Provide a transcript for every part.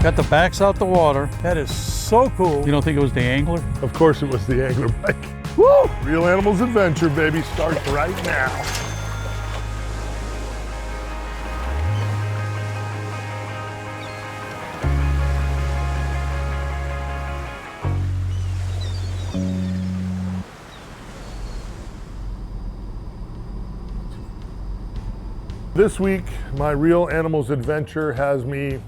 Got the backs out the water. That is so cool. You don't think it was the angler? Of course it was the angler, Mike. Woo! Real Animals Adventure, baby, starts right now. This week, my Real Animals Adventure has me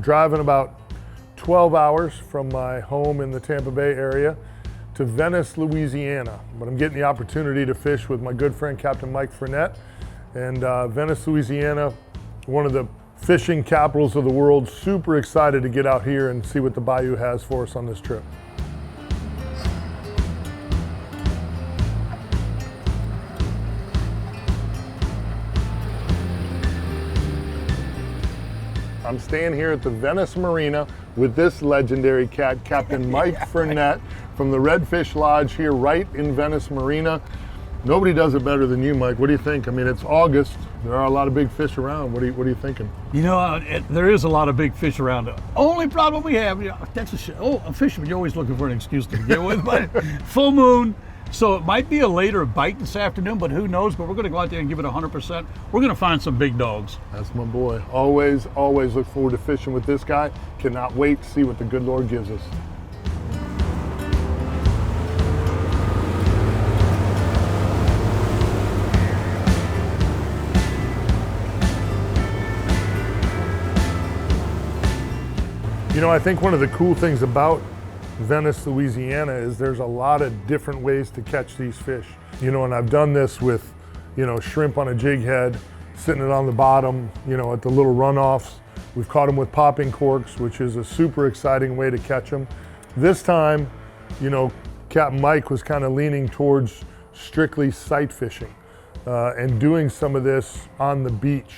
driving about 12 hours from my home in the Tampa Bay area to Venice, Louisiana. But I'm getting the opportunity to fish with my good friend, Captain Mike Frenette. And Venice, Louisiana, one of the fishing capitals of the world. Super excited to get out here and see what the bayou has for us on this trip. I'm staying here at the Venice Marina with this legendary cat, Captain Mike Frenette from the Redfish Lodge here right in Venice Marina. Nobody does it better than you, Mike. What do you think? I mean, it's August. There are a lot of big fish around. What are you thinking? You know, there is a lot of big fish around. Only problem we have, that's a fisherman, you're always looking for an excuse to begin with, but full moon. So it might be a later bite this afternoon, but who knows? But we're going to go out there and give it 100%. We're going to find some big dogs. That's my boy. Always look forward to fishing with this guy. Cannot wait to see what the good Lord gives us. You know, I think one of the cool things about Venice, Louisiana is there's a lot of different ways to catch these fish. You know, and I've done this with, shrimp on a jig head, sitting it on the bottom, at the little runoffs. We've caught them with popping corks, which is a super exciting way to catch them. This time, Captain Mike was kind of leaning towards strictly sight fishing and doing some of this on the beach.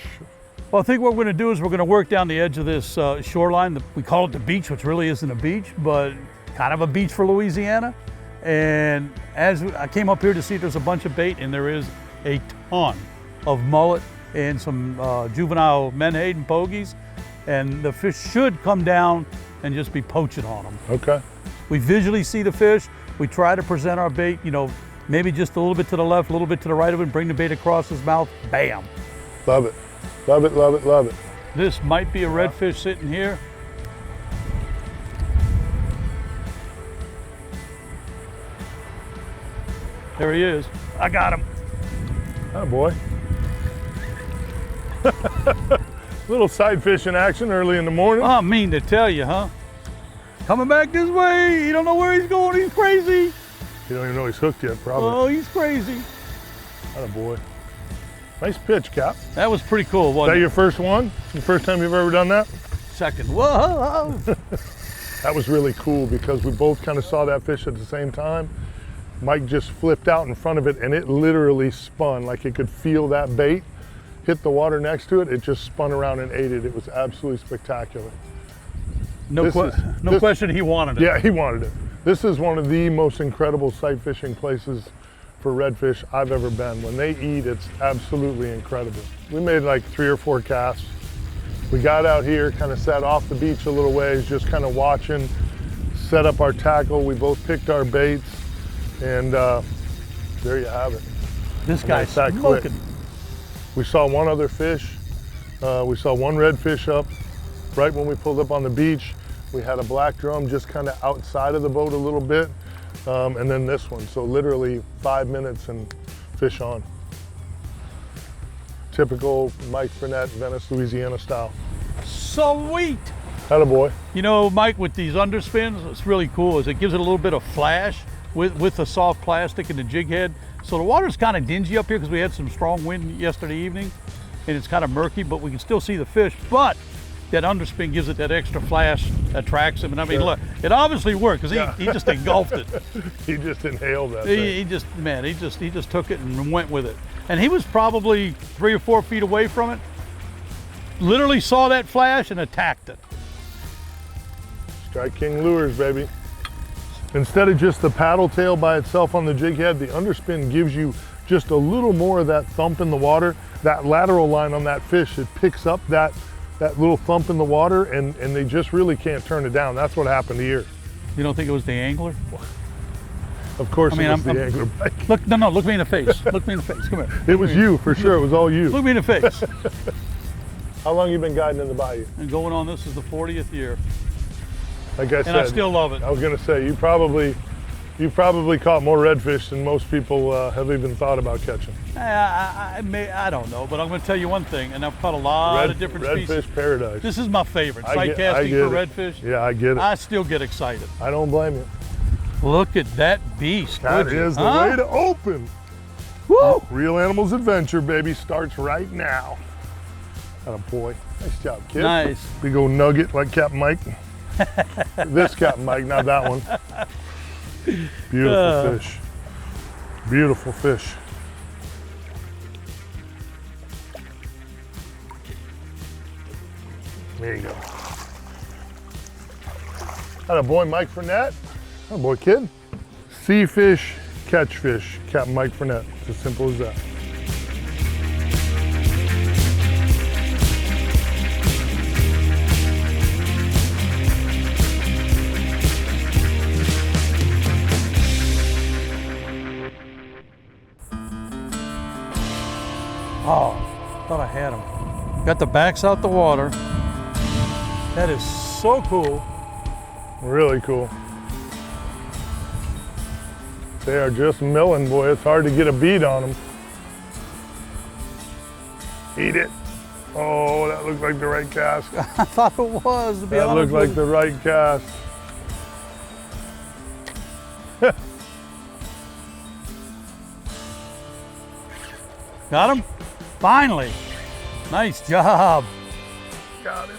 Well, I think what we're going to do is we're going to work down the edge of this shoreline. We call it the beach, which really isn't a beach, but kind of a beach for Louisiana. And as I came up here to see, there's a bunch of bait, and there is a ton of mullet and some juvenile menhaden and pogies. And the fish should come down and just be poaching on them. Okay. We visually see the fish. We try to present our bait, maybe just a little bit to the left, a little bit to the right of it, bring the bait across his mouth, bam. Love it. Love it, love it, love it. This might be a redfish sitting here. There he is. I got him. Oh boy. Little side fishing action early in the morning. I mean to tell you, huh? Coming back this way. He don't know where he's going. He's crazy. You don't even know he's hooked yet, probably. Oh, he's crazy. Oh boy. Nice pitch, Cap. That was pretty cool, wasn't it? Is that your first one? The first time you've ever done that? Second. Whoa. That was really cool because we both kind of saw that fish at the same time. Mike just flipped out in front of it and it literally spun, like it could feel that bait hit the water next to it. It just spun around and ate it. It was absolutely spectacular. No question he wanted it. Yeah, he wanted it. This is one of the most incredible sight fishing places for redfish I've ever been. When they eat, it's absolutely incredible. We made like 3 or 4 casts. We got out here, kind of sat off the beach a little ways, just kind of watching, set up our tackle. We both picked our baits, and there you have it. This guy's smoking. We saw one other fish. We saw one redfish up right when we pulled up on the beach. We had a black drum just kind of outside of the boat a little bit. And then this one. So literally 5 minutes and fish on. Typical Mike Frenette, Venice, Louisiana style. Sweet. Attaboy. Mike, with these underspins, what's really cool is it gives it a little bit of flash with the soft plastic and the jig head. So the water's kind of dingy up here because we had some strong wind yesterday evening and it's kind of murky, but we can still see the fish. But that underspin gives it that extra flash, attracts him. And I mean, look, it obviously worked because he just engulfed it. He just inhaled that thing. He just took it and went with it. And he was probably 3 or 4 feet away from it. Literally saw that flash and attacked it. Strike King lures, baby. Instead of just the paddle tail by itself on the jig head, the underspin gives you just a little more of that thump in the water. That lateral line on that fish, it picks up that that little thump in the water, and they just really can't turn it down. That's what happened here. You don't think it was the angler? Of course, I mean, it was the angler bike. Look, no, look me in the face. Look me in the face. Come here. It was you, for sure. It was all you. Look me in the face. How long you been guiding in the bayou? And going on, this is the 40th year. Like I said, And I still love it. I was gonna say, you probably caught more redfish than most people have even thought about catching. I don't know, but I'm going to tell you one thing, and I've caught a lot of different species. Redfish paradise. This is my favorite, sight casting for redfish. Yeah, I get it. I still get excited. I don't blame you. Look at that beast. That is the way to open. Woo! Real Animals Adventure, baby, starts right now. Atta boy. Nice job, kid. Nice. Big old nugget like Capt Mike. This Capt Mike, not that one. Beautiful fish. Beautiful fish. There you go. Atta boy, Mike Fournette. Atta boy, kid. See fish, catch fish. Capt Mike Fournette. It's as simple as that. Oh, thought I had them. Got the backs out the water. That is so cool. Really cool. They are just milling, boy. It's hard to get a bead on them. Eat it. Oh, that looked like the right cast. I thought it was, to be That honest looked like with the right cast. Got him? Finally. Nice job. Got him.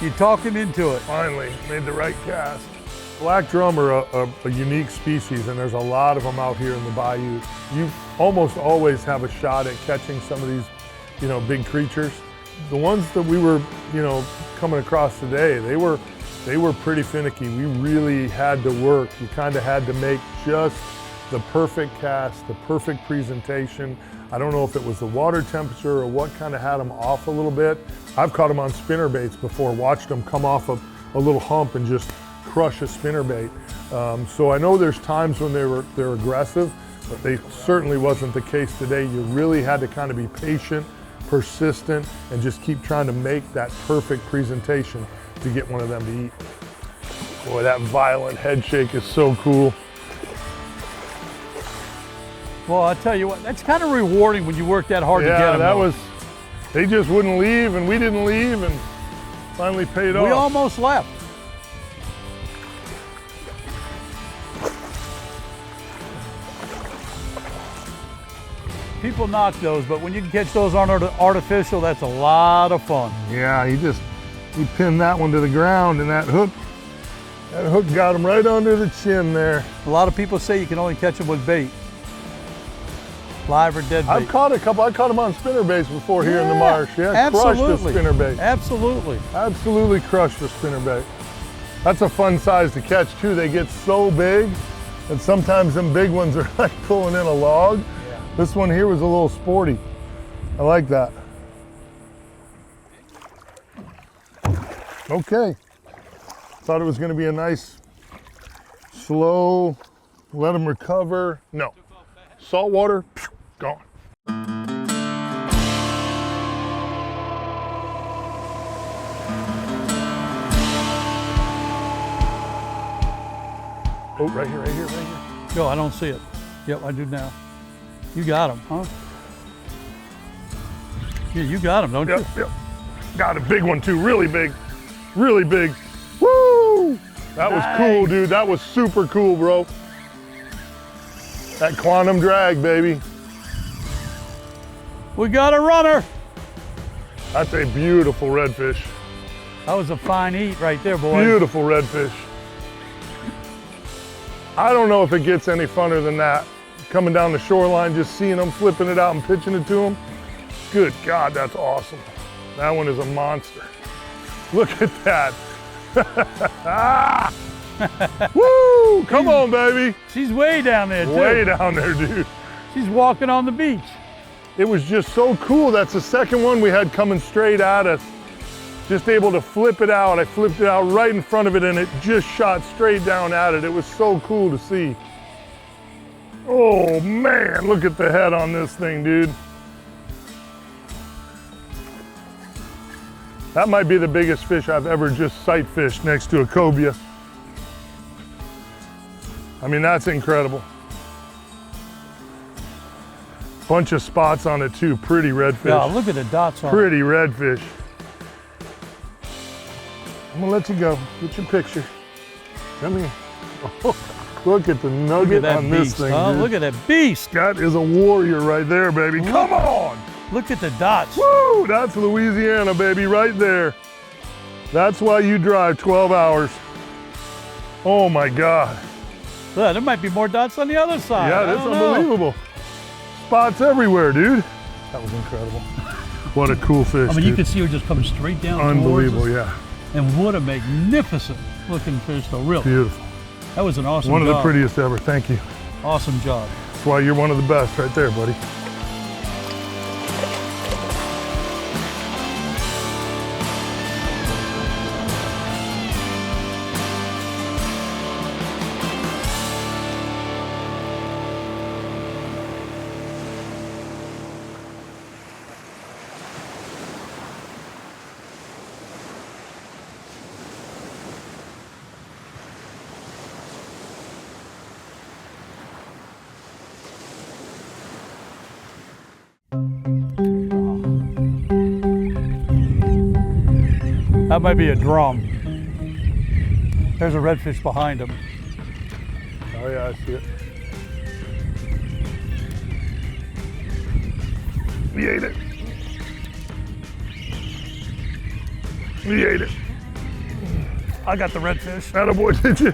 You talked him into it. Finally, made the right cast. Black drum are a unique species, and there's a lot of them out here in the bayou. You almost always have a shot at catching some of these, big creatures. The ones that we were, coming across today, they were pretty finicky. We really had to work. You kind of had to make just the perfect cast, the perfect presentation. I don't know if it was the water temperature or what kind of had them off a little bit. I've caught them on spinner baits before, watched them come off a little hump and just crush a spinner bait. So I know there's times when they're aggressive, but they certainly wasn't the case today. You really had to kind of be patient, persistent, and just keep trying to make that perfect presentation to get one of them to eat. Boy, that violent head shake is so cool. Well, I'll tell you what, that's kind of rewarding when you work that hard to get them. Yeah, that was, they just wouldn't leave, and we didn't leave, and finally paid off. We almost left. People knock those, but when you can catch those on artificial, that's a lot of fun. Yeah, he pinned that one to the ground, and that hook got him right under the chin there. A lot of people say you can only catch them with bait. Live or dead bait. I've caught a couple. I caught them on spinner baits before here in the marsh. Yeah, absolutely. Crushed a spinner bait. Absolutely. Absolutely crushed a spinner bait. That's a fun size to catch too. They get so big, and sometimes them big ones are like pulling in a log. Yeah. This one here was a little sporty. I like that. Okay. Thought it was going to be a nice, slow, let them recover. No. Salt water, gone. Oh, right here, right here, right here. Yo, I don't see it. Yep, I do now. You got him, huh? Yeah, you got him, don't you? Yep. Got a big one too, really big, really big. Woo! That was cool, dude. That was super cool, bro. That quantum drag, baby. We got a runner. That's a beautiful redfish. That was a fine eat right there, boy. Beautiful redfish. I don't know if it gets any funner than that. Coming down the shoreline, just seeing them, flipping it out and pitching it to them. Good God, that's awesome. That one is a monster. Look at that. Woo! Come on, baby. She's way down there, too. Way down there, dude. She's walking on the beach. It was just so cool. That's the second one we had coming straight at us. just able to flip it out. I flipped it out right in front of it and it just shot straight down at it. It was so cool to see. Oh man, look at the head on this thing, dude. That might be the biggest fish I've ever just sight fished next to a cobia. I mean, that's incredible. Bunch of spots on it too, pretty redfish. Yeah, look at the dots on it. Pretty redfish. I'm gonna let you go. Get your picture. Come here. Oh, look at the nugget on this thing, dude. Look at that beast. That is a warrior right there, baby. Come on. Look at the dots. Woo, that's Louisiana, baby, right there. That's why you drive 12 hours. Oh my God. Look, there might be more dots on the other side. Yeah, that's unbelievable. Spots everywhere, dude. That was incredible. What a cool fish, I mean, dude. you could see her just coming straight down Unbelievable, towards us. yeah. And what a magnificent looking fish, though, really. Beautiful. That was an awesome One job. of the prettiest ever, thank you. Awesome job. That's why you're one of the best right there, buddy. That might be a drum. There's a redfish behind him. Oh yeah, I see it. He ate it. He ate it. I got the redfish. Attaboy, did you?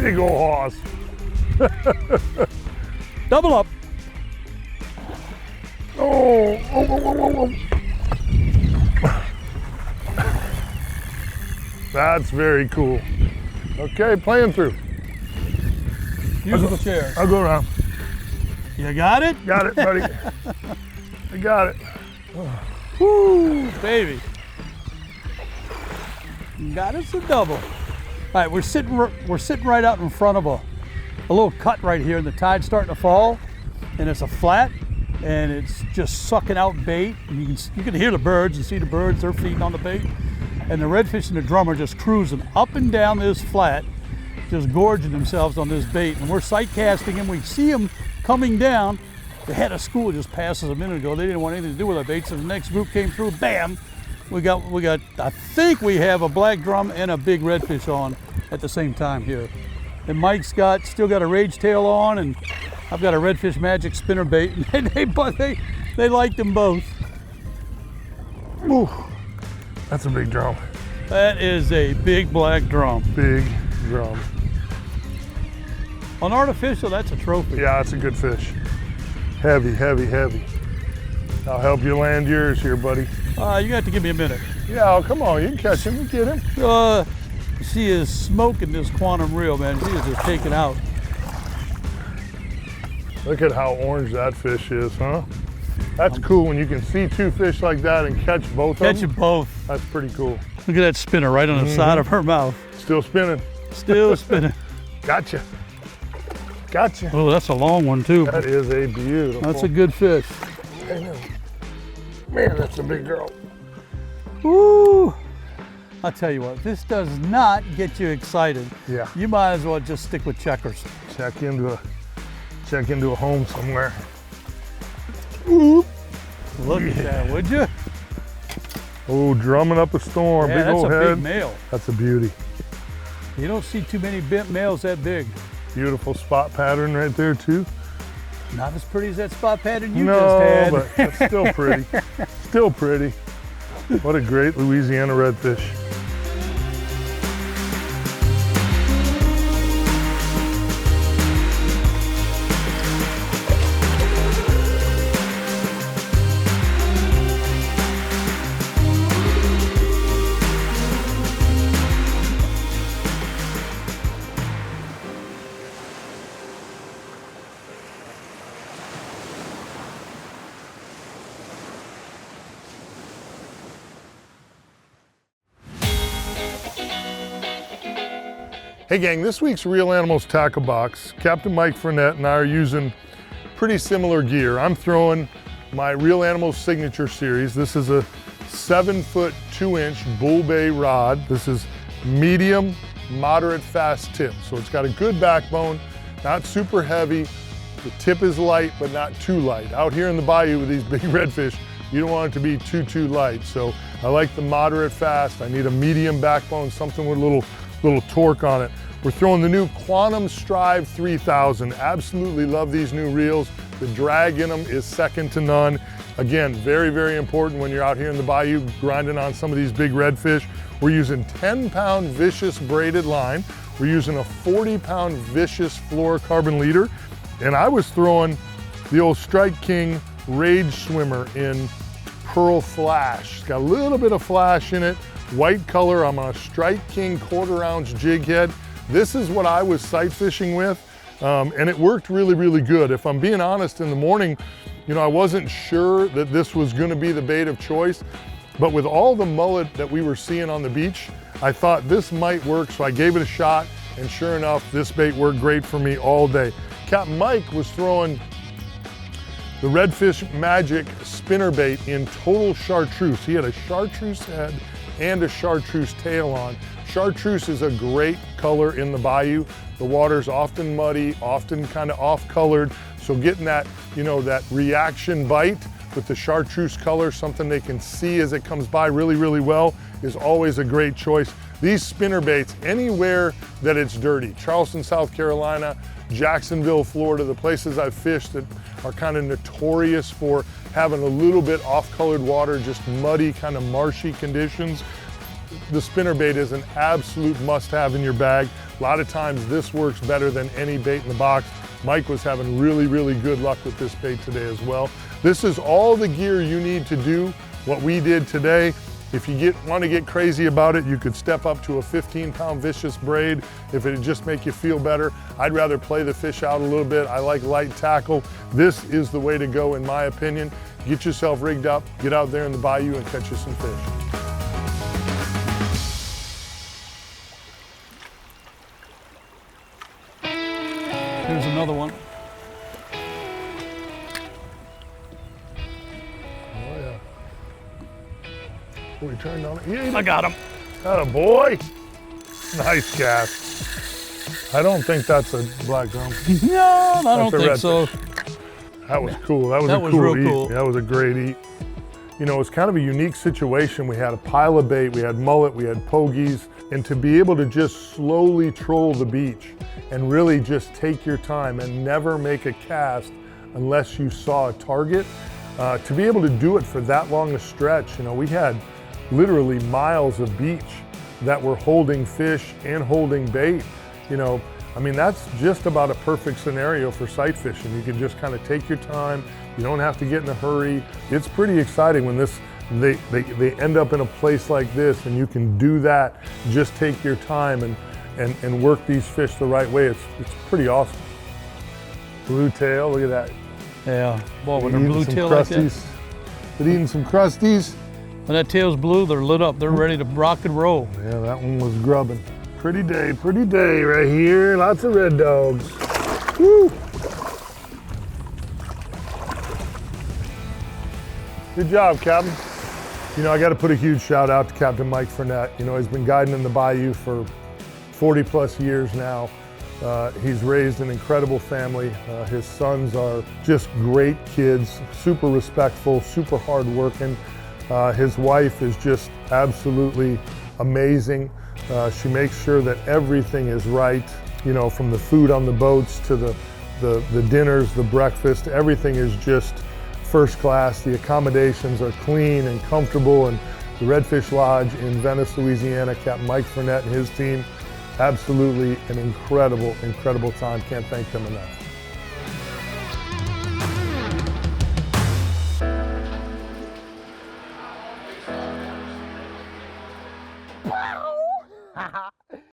Big ol' hoss. Double up. Oh. That's very cool. Okay, playing through. Musical chairs. I'll go around. You got it? Got it, buddy. I got it. Woo, baby. Got us a double. All right, we're sitting right out in front of a little cut right here, and the tide's starting to fall, and it's a flat, and it's just sucking out bait. And you can hear the birds and see the birds, they're feeding on the bait. And the redfish and the drum are just cruising up and down this flat, just gorging themselves on this bait. And we're sight casting and we see them coming down. The head of school just passes a minute ago. They didn't want anything to do with our bait, so the next group came through, bam! We got, I think we have a black drum and a big redfish on at the same time here. And Mike's still got a rage tail on, and I've got a redfish magic spinner bait. And they liked them both. Ooh, that's a big drum. That is a big black drum. Big drum. On artificial, that's a trophy. Yeah, it's a good fish. Heavy, heavy, heavy. I'll help you land yours here, buddy. You have to give me a minute. Yeah, oh, come on, you can catch him, you get him. She is smoking this quantum reel, man. She is just taking out. Look at how orange that fish is, huh? That's cool when you can see two fish like that and catch both of them. Catch them both. That's pretty cool. Look at that spinner right on the side of her mouth. Still spinning. Still spinning. Gotcha. Gotcha. Oh, that's a long one too. That is a beautiful. That's a good fish. I know. Man, that's a big girl. Woo! I'll tell you what, this does not get you excited. Yeah. You might as well just stick with checkers. Check into a home somewhere. Look at that, would you? Oh, drumming up a storm. Yeah, big that's old a head. big male. That's a beauty. You don't see too many bent males that big. Beautiful spot pattern right there too. Not as pretty as that spot pattern you No, just had. but it's still pretty. Still pretty. What a great Louisiana redfish. Hey gang, this week's Real Animals tackle box, Captain Mike Fournette and I are using pretty similar gear. I'm throwing my Real Animals Signature Series. This is a 7-foot 2-inch bull bay rod. This is medium, moderate, fast tip. So it's got a good backbone, not super heavy. The tip is light, but not too light. Out here in the bayou with these big redfish, you don't want it to be too light. So I like the moderate fast. I need a medium backbone, something with a little torque on it. We're throwing the new Quantum Strive 3000. Absolutely love these new reels. The drag in them is second to none. Again, very important when you're out here in the bayou grinding on some of these big redfish. We're using 10-pound Vicious braided line. We're using a 40-pound Vicious fluorocarbon leader. And I was throwing the old Strike King Rage Swimmer in Pearl Flash. It's got a little bit of flash in it, white color. I'm on a Strike King 1/4 ounce jig head. This is what I was sight fishing with, and it worked really good. If I'm being honest, in the morning, you know, I wasn't sure that this was gonna be the bait of choice, but with all the mullet that we were seeing on the beach, I thought this might work, so I gave it a shot, and sure enough, this bait worked great for me all day. Capt Mike was throwing the Redfish Magic spinnerbait in total chartreuse. He had a chartreuse head and a chartreuse tail on. Chartreuse is a great color in the bayou. The water's often muddy, often kind of off-colored, so getting that, you know, that reaction bite with the chartreuse color, something they can see as it comes by really well, is always a great choice. These spinnerbaits, anywhere that it's dirty, Charleston, South Carolina, Jacksonville, Florida, the places I've fished that are kind of notorious for having a little bit off-colored water, just muddy, kind of marshy conditions, the spinnerbait is an absolute must-have in your bag. A lot of times this works better than any bait in the box. Mike was having really good luck with this bait today as well. This is all the gear you need to do what we did today. If you want to get crazy about it, you could step up to a 15-pound Vicious braid if it just make you feel better. I'd rather play the fish out a little bit. I like light tackle. This is the way to go in my opinion. Get yourself rigged up, get out there in the bayou and catch you some fish. Here's another one. Oh yeah. Oh, he turned on it. Yeah, I got him. Atta boy. Nice cast. I don't think that's a black drum. No, I don't think so. That was cool. That was real eat. cool. That was a great eat. You know, it was kind of a unique situation. We had a pile of bait, we had mullet, we had pogies, and to be able to just slowly troll the beach and really just take your time and never make a cast unless you saw a target, to be able to do it for that long a stretch, you know, we had literally miles of beach that were holding fish and holding bait. You know, I mean, that's just about a perfect scenario for sight fishing. You can just kind of take your time. You don't have to get in a hurry. It's pretty exciting when they end up in a place like this and you can do that. Just take your time and work these fish the right way. It's pretty awesome. Blue tail, look at that. Yeah, boy, with a blue tail like that. Been eating some crusties. When that tail's blue, they're lit up. They're ready to rock and roll. Yeah, that one was grubbing. Pretty day right here. Lots of red dogs. Woo! Good job, Captain. You know, I got to put a huge shout out to Captain Mike Fournette. You know, he's been guiding in the bayou for 40 plus years now. He's raised an incredible family. His sons are just great kids, super respectful, super hardworking. His wife is just absolutely amazing. She makes sure that everything is right, you know, from the food on the boats to the dinners, the breakfast, everything is just first class. The accommodations are clean and comfortable, and the Redfish Lodge in Venice, Louisiana, Captain Mike Fournette and his team, absolutely an incredible time. Can't thank them enough.